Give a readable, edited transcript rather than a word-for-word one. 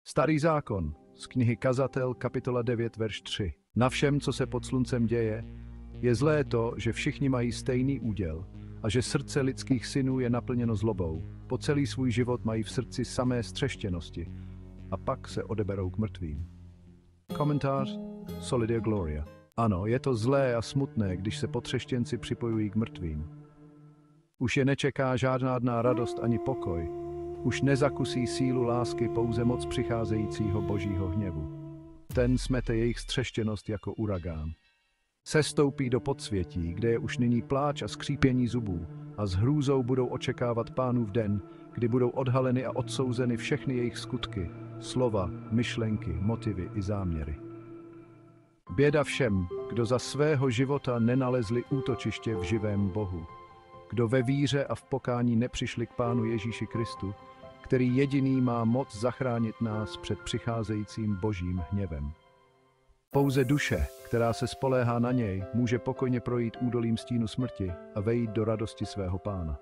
Starý zákon, z knihy Kazatel, kapitola 9, verš 3. Na všem, co se pod sluncem děje, je zlé to, že všichni mají stejný úděl a že srdce lidských synů je naplněno zlobou. Po celý svůj život mají v srdci samé střeštěnosti a pak se odeberou k mrtvým. Komentář Solidia Gloria. Ano, je to zlé a smutné, když se potřeštěnci připojují k mrtvým. Už je nečeká žádná radost ani pokoj. Už nezakusí sílu lásky, pouze moc přicházejícího božího hněvu. Ten smete jejich střeštěnost jako uragán. Sestoupí do podsvětí, kde je už nyní pláč a skřípění zubů, a s hrůzou budou očekávat Pánův den, kdy budou odhaleny a odsouzeny všechny jejich skutky, slova, myšlenky, motivy i záměry. Běda všem, kdo za svého života nenalezli útočiště v živém Bohu, kdo ve víře a v pokání nepřišli k Pánu Ježíši Kristu, který jediný má moc zachránit nás před přicházejícím božím hněvem. Pouze duše, která se spoléhá na něj, může pokojně projít údolím stínu smrti a vejít do radosti svého Pána.